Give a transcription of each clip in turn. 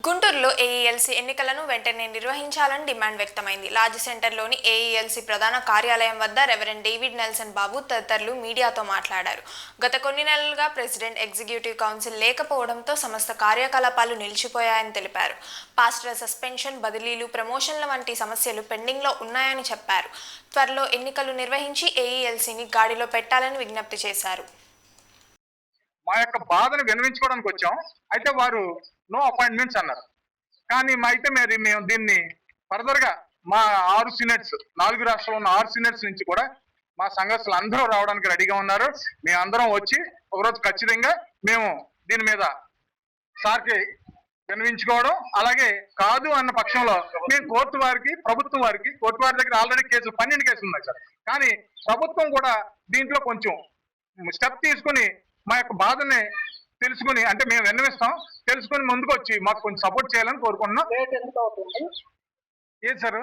గుంటూరులో ఏఈఎల్సీ ఎన్నికలను వెంటనే నిర్వహించాలని డిమాండ్ వ్యక్తమైంది. లార్జ్ సెంటర్లోని ఏఈఎల్సీ ప్రధాన కార్యాలయం వద్ద రెవరెండ్ డేవిడ్ నెల్సన్ బాబు తదితరులు మీడియాతో మాట్లాడారు. గత కొన్ని నెలలుగా ప్రెసిడెంట్ ఎగ్జిక్యూటివ్ కౌన్సిల్ లేకపోవడంతో సమస్త కార్యకలాపాలు నిలిచిపోయాయని తెలిపారు. పాస్టర్ సస్పెన్షన్, బదిలీలు, ప్రమోషన్ల వంటి సమస్యలు పెండింగ్లో ఉన్నాయని చెప్పారు. త్వరలో ఎన్నికలు నిర్వహించి ఏఈఎల్సీని గాడిలో పెట్టాలని విజ్ఞప్తి చేశారు. మా యొక్క బాధను విన్నవించుకోవడానికి వచ్చాం. అయితే వారు నో అపాయింట్మెంట్స్ అన్నారు. కానీ మేము దీన్ని ఫర్దర్గా మా 6 సీనియర్స్ 4 రాష్ట్రాల్లో ఉన్న 6 సీనియర్స్ నుంచి కూడా మా సంఘస్థులు అందరూ రావడానికి రెడీగా ఉన్నారు. మేమందరం వచ్చి ఒకరోజు ఖచ్చితంగా మేము దీని మీద సార్కి విన్నవించుకోవడం, అలాగే కాదు అన్న పక్షంలో మేము కోర్టు వారి దగ్గర ఆల్రెడీ 12 కేసులు ఉన్నాయి సార్. కానీ ప్రభుత్వం కూడా దీంట్లో కొంచెం స్టెప్ తీసుకుని మా యొక్క బాధని తెలుసుకుని, అంటే మేము విన్నవిస్తాం, తెలుసుకుని ముందుకు వచ్చి మాకు కొంచెం సపోర్ట్ చేయాలని కోరుకుంటున్నాం. ఏది సార్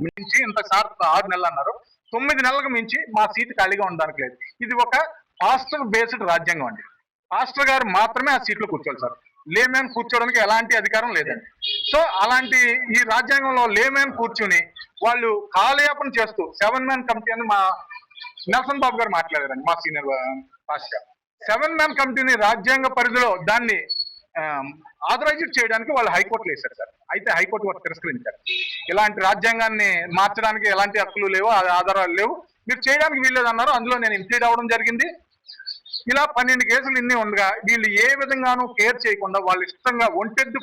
మించి ఇంత సార్ 6 నెలలు అన్నారు, 9 నెలలకు మించి మా సీటు ఖాళీగా ఉండడానికి లేదు. ఇది ఒక పాస్టర్ బేస్డ్ రాజ్యాంగం అండి. పాస్టర్ గారు మాత్రమే ఆ సీట్లో కూర్చోవాలి సార్. లేమ్యాన్ కూర్చోవడానికి ఎలాంటి అధికారం లేదండి. సో అలాంటి ఈ రాజ్యాంగంలో లేమ్యాన్ కూర్చుని వాళ్ళు కాలయాపన చేస్తూ 7 మ్యాన్ కమిటీ అని మా నెల్సన్ బాబు గారు మాట్లాడారండి, మా సీనియర్ పాస్టర్. 7 మ్యాన్ కమిటీని రాజ్యాంగ పరిధిలో దాన్ని ఆథరైజ్ చేయడానికి వాళ్ళు హైకోర్టులో వేశారు సార్. అయితే హైకోర్టు వారు తిరస్కరించారు. ఇలాంటి రాజ్యాంగాన్ని మార్చడానికి ఎలాంటి హక్కులు లేవు, ఆధారాలు లేవు, మీరు చేయడానికి వీల్లేదన్నారు. అందులో నేను ఇంప్లీడ్ అవ్వడం జరిగింది. ఇలా 12 కేసులు ఇన్ని ఉండగా వీళ్ళు ఏ విధంగానూ కేర్ చేయకుండా వాళ్ళు ఇష్టంగా ఒంటెద్దు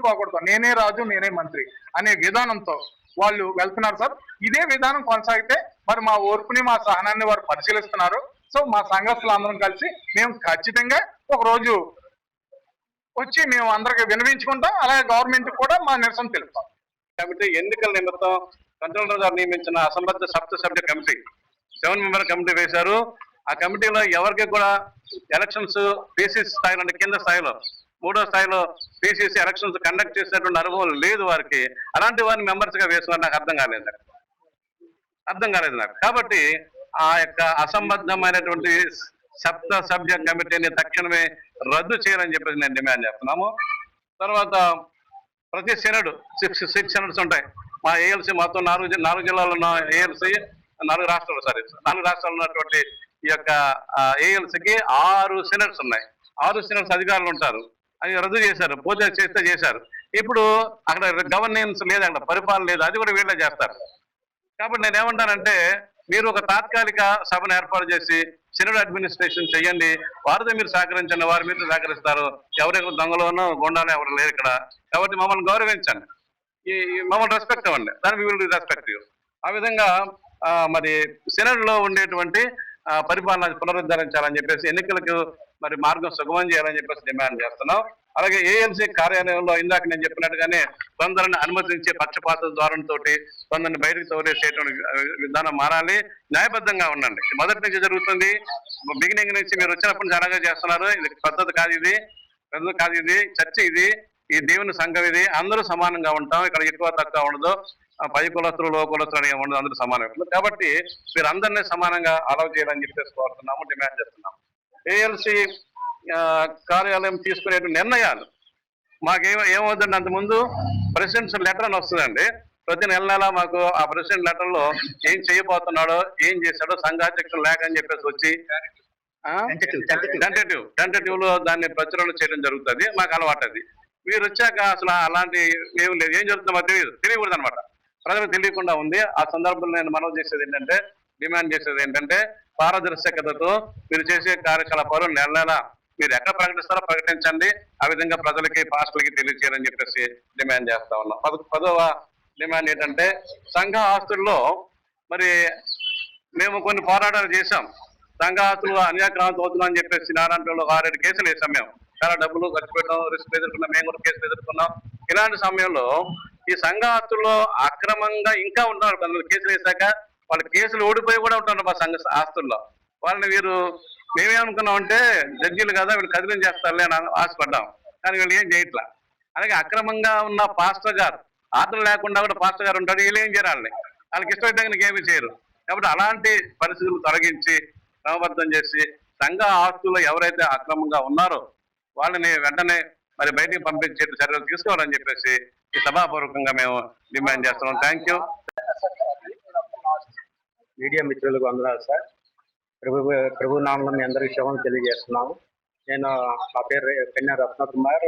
పోకూడతాం నేనే రాజు నేనే మంత్రి అనే విధానంతో వాళ్ళు వెళ్తున్నారు సార్. ఇదే విధానం కొనసాగితే మరి మా ఓర్పుని మా సహనాన్ని వారు పరిశీలిస్తున్నారు. సో మా సంఘస్థులు అందరం కలిసి మేము ఖచ్చితంగా ఒక రోజు వచ్చి మేము అందరికి విన్నవించుకుంటాం. అలాగే గవర్నమెంట్ కూడా మా నిరసన తెలుపుతాం. కాబట్టి ఎన్నికల నిమిత్తం కంట్రోలర్ గారు నియమించిన అసంబద్ధ సభ్య కమిటీ 7 మెంబర్ కమిటీ వేశారు. ఆ కమిటీలో ఎవరికి కూడా ఎలక్షన్స్ పిసిసి స్థాయిలో అంటే కింద స్థాయిలో 3వ స్థాయిలో పిసిసి ఎలక్షన్స్ కండక్ట్ చేసినటువంటి అనుభవం లేదు వారికి. అలాంటి వారిని మెంబర్స్ గా వేసుకుని నాకు అర్థం కాలేదు నాకు. కాబట్టి ఆ యొక్క అసంబద్ధమైనటువంటి సభ్య కమిటీని తక్షణమే రద్దు చేయాలని చెప్పేసి నేను డిమాండ్ చేస్తున్నాము. తర్వాత ప్రతి సెనెడ్ 6 సెనెడ్స్ ఉంటాయి. మా ఏఎల్సీ మొత్తం 4 జిల్లాలో ఉన్న ఏఎల్సీ 4 రాష్ట్రాలు ఉన్నటువంటి ఈ యొక్క ఏఎల్సీకి 6 సెనెడ్స్ ఉన్నాయి. 6 సెనెడ్స్ అధికారులు ఉంటారు. అది రద్దు చేశారు. పూజ చేశారు. ఇప్పుడు అక్కడ గవర్నెన్స్ లేదు, అక్కడ పరిపాలన లేదు. అది కూడా వీళ్ళే చేస్తారు. కాబట్టి నేను ఏమంటానంటే మీరు ఒక తాత్కాలిక సభను ఏర్పాటు చేసి సెనెడ్ అడ్మినిస్ట్రేషన్ చేయండి. వారితో మీరు సహకరించండి, వారు మీరు సహకరిస్తారు. ఎవరెక్కడ దొంగలోనో గొండాలో ఎవరు లేరు ఇక్కడ. కాబట్టి మమ్మల్ని గౌరవించండి, మమ్మల్ని రెస్పెక్ట్ ఇవ్వండి, దాన్ని విల్ రెస్పెక్ట్ యూ. ఆ విధంగా మరి సెనెడ్ లో ఉండేటువంటి పరిపాలన పునరుద్ధరించాలని చెప్పేసి ఎన్నికలకు మరి మార్గం సుగమం చేయాలని చెప్పేసి డిమాండ్ చేస్తున్నాం. అలాగే ఏఎల్సీ కార్యాలయంలో ఇందాక నేను చెప్పినట్టుగానే కొందరిని అనుమతించే పక్షపాత ద్వారంతో కొందరిని బయటకు తోలేసేటువంటి విధానం మారాలి. న్యాయబద్ధంగా ఉండండి. మొదటి నుంచి జరుగుతుంది. బిగినింగ్ నుంచి మీరు వచ్చినప్పటి నుంచి అలాగే చేస్తున్నారు. ఇది పద్ధతి కాదు, ఇది చర్చ, ఈ దేవుని సంఘం, ఇది అందరూ సమానంగా ఉంటాం. ఇక్కడ ఎక్కువ తక్కువ ఉండదు. పై కులస్తులు లో కులస్తులు అనేవి ఉండదు, అందరూ సమానంగా. కాబట్టి మీరు అందరినీ సమానంగా అలౌ చేయాలని చెప్పేసి కోరుతున్నాము, డిమాండ్ చేస్తున్నాము. ఏఎల్సీ కార్యాలయం తీసుకునే నిర్ణయాలు ఏమవుతుందంటే అంతకుముందు ప్రెసిడెంట్స్ లెటర్ అని వస్తుందండి. ప్రతి నెల మాకు ఆ ప్రెసిడెంట్ లెటర్ లో ఏం చేయబోతున్నాడో, ఏం చేశాడో సంఘాధ్యక్షులు లేక అని చెప్పేసి వచ్చి టెంటేటివ్ లో దాన్ని ప్రచురణ చేయడం జరుగుతుంది. మాకు అలవాటు అది. మీరు వచ్చాక అసలు అలాంటి ఏం లేదు, ఏం జరుగుతుందో మాకు తెలియకూడదు అనమాట. ప్రజలకు తెలియకుండా ఉంది. ఆ సందర్భంలో నేను డిమాండ్ చేసేది ఏంటంటే పారదర్శకతతో మీరు చేసే కార్యకలాపాలు నెల మీరు ఎక్కడ ప్రకటిస్తారో ప్రకటించండి. ఆ విధంగా ప్రజలకి పాస్టర్లకి తెలియజేయాలని చెప్పేసి డిమాండ్ చేస్తా ఉన్నాం. 10వ డిమాండ్ ఏంటంటే సంఘ ఆస్తుల్లో మరి మేము కొన్ని పోరాటాలు చేశాం. సంఘ ఆస్తులు అన్యాక్రాంతం అవుతున్నాం అని చెప్పేసి నారాయణలో 6-7 కేసులు వేసాం. మేము చాలా డబ్బులు ఖర్చు పెట్టాం, రిస్క్ ఎదుర్కొన్నాం, మేము కూడా కేసులు ఎదుర్కొన్నాం. ఇలాంటి సమయంలో ఈ సంఘ ఆస్తుల్లో అక్రమంగా ఇంకా ఉంటున్నారు. కొందరు కేసులు వేసాక వాళ్ళ కేసులు ఓడిపోయి కూడా ఉంటున్నారు మా సంఘ ఆస్తుల్లో. వాళ్ళని మేమేమనుకున్నామంటే జడ్జీలు కదా వీళ్ళు కదిలించేస్తారులే అని ఆశపడ్డాం. కానీ వీళ్ళు ఏం చేయట్లా. అలాగే అక్రమంగా ఉన్న పాస్టర్ గారు, ఆర్డర్ లేకుండా కూడా పాస్టర్ గారు ఉంటాడు, వీళ్ళు ఏం చేయాలి, వాళ్ళకి ఇష్టమైతే ఏమీ చేయరు. కాబట్టి అలాంటి పరిస్థితులు తొలగించి క్రమబద్ధం చేసి సంఘ ఆస్తుల్లో ఎవరైతే అక్రమంగా ఉన్నారో వాళ్ళని వెంటనే మరి బయటికి పంపించే చర్యలు తీసుకోవాలని చెప్పేసి ఈ సభాపూర్వకంగా మేము డిమాండ్ చేస్తున్నాం. Thank you. మీడియా మిత్రులకు వందనాలు సార్. ప్రభు నామంలో మీ అందరికీ శుభం తెలియజేస్తున్నాము. నేను నా పేరు పెన్న రత్నకుమార్,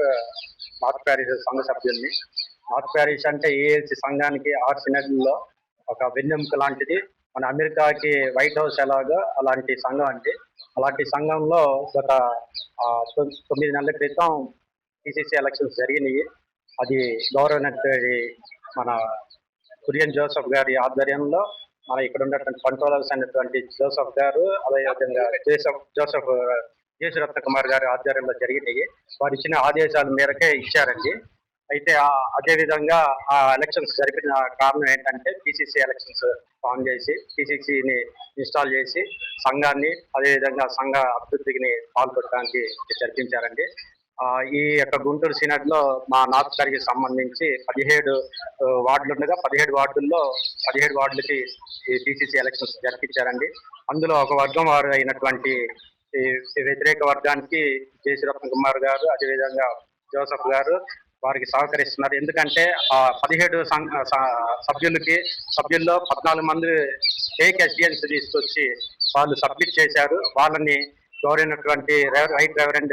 నార్త్ ప్యారిస్ సంఘ సభ్యుల్ని. నార్త్ ప్యారిస్ అంటే ఏఎల్సి సంఘానికి 6 సినడ్లలో ఒక వెన్నెముక లాంటిది. మన అమెరికాకి వైట్ హౌస్ ఎలాగో అలాంటి సంఘం అండి. అలాంటి సంఘంలో గత 9 నెలల క్రితం పిసిసి ఎలక్షన్స్ జరిగినాయి. అది గౌరవనీయులు మన కురియన్ జోసెఫ్ గారి ఆధ్వర్యంలో మన ఇక్కడ ఉన్నటువంటి కంట్రోలర్స్ అయినటువంటి జోసెఫ్ గారు, అదేవిధంగా జేసురత్న కుమార్ గారి ఆధ్వర్యంలో జరిగినాయి. వారు ఇచ్చిన ఆదేశాల మేరకే ఇచ్చారండి. అయితే అదే విధంగా ఆ ఎలక్షన్స్ జరిపిన కారణం ఏంటంటే పిసిసి ఎలక్షన్స్ ఫామ్ చేసి పిసిసిని ఇన్స్టాల్ చేసి సంఘాన్ని అదేవిధంగా సంఘ అభివృద్ధిని పాల్గొనడానికి జరిపించారండి. ఈ యొక్క గుంటూరు సినడ్ లో మా నార్త్ ప్యారిస్కి సంబంధించి 17 వార్డులు ఉండగా 17 వార్డుల్లో 17 వార్డులకి ఈ పిసిసి ఎలక్షన్స్ జరిపించారండి. అందులో ఒక వర్గం వారు అయినటువంటి ఈ వ్యతిరేక వర్గానికి జేసురత్న కుమార్ గారు అదేవిధంగా జోసెఫ్ గారు వారికి సహకరిస్తున్నారు. ఎందుకంటే ఆ 17 సభ్యుల్లో 14 మంది ఫేక్ ఎస్డిఎన్స్ తీసుకొచ్చి వాళ్ళు సబ్మిట్ చేశారు. వాళ్ళని గౌరవైనటువంటి రైట్ రెవరెండ్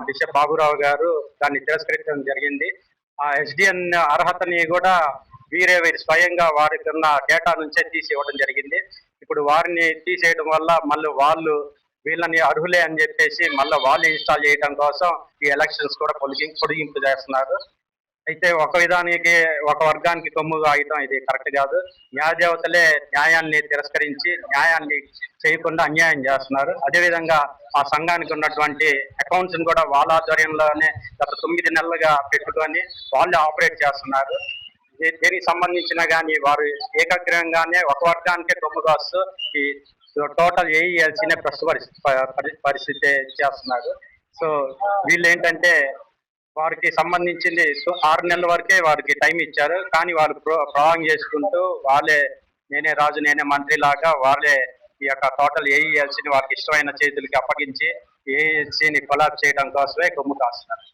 బిషప్ బాబురావు గారు దాన్ని తిరస్కరించడం జరిగింది. ఆ ఎస్డిఎన్ అర్హతని కూడా వీరు స్వయంగా వారికి ఉన్న డేటా నుంచే తీసి ఇవ్వడం జరిగింది. ఇప్పుడు వారిని తీసేయడం వల్ల మళ్ళీ వాళ్ళు వీళ్ళని అర్హులే అని చెప్పేసి మళ్ళీ వాళ్ళు ఇన్స్టాల్ చేయడం కోసం ఈ ఎలక్షన్స్ కూడా పొడిగింపు చేస్తున్నారు. అయితే ఒక విధానికి ఒక వర్గానికి కొమ్ముగా అయ్యటం ఇది కరెక్ట్ కాదు. న్యాయదేవతలే న్యాయాన్ని తిరస్కరించి న్యాయాన్ని చేయకుండా అన్యాయం చేస్తున్నారు. అదేవిధంగా ఆ సంఘానికి ఉన్నటువంటి అకౌంట్స్ ని కూడా వాళ్ళ ఆధ్వర్యంలోనే గత 9 నెలలుగా పెట్టుకొని వాళ్ళు ఆపరేట్ చేస్తున్నారు. దేనికి సంబంధించిన కానీ వారు ఏకగ్రీవంగానే ఒక వర్గానికే కొమ్ముగా వస్తూ ఈ టోటల్ ఏఈఎల్సీనే పరిస్థితి చేస్తున్నారు. సో వీళ్ళు ఏంటంటే వారికి సంబంధించింది 6 నెలల వరకే వారికి టైం ఇచ్చారు. కానీ వాళ్ళు ప్రొలాంగ్ చేసుకుంటూ వాళ్ళే నేనే రాజు నేనే మంత్రి లాగా వాళ్ళే ఈ యొక్క టోటల్ ఏఈఎల్సీని వారికి ఇష్టమైన చేతులకి అప్పగించి ఏఈఎల్సీని కొలాబ్ చేయడం కోసమే కొమ్ము కాస్తున్నారు.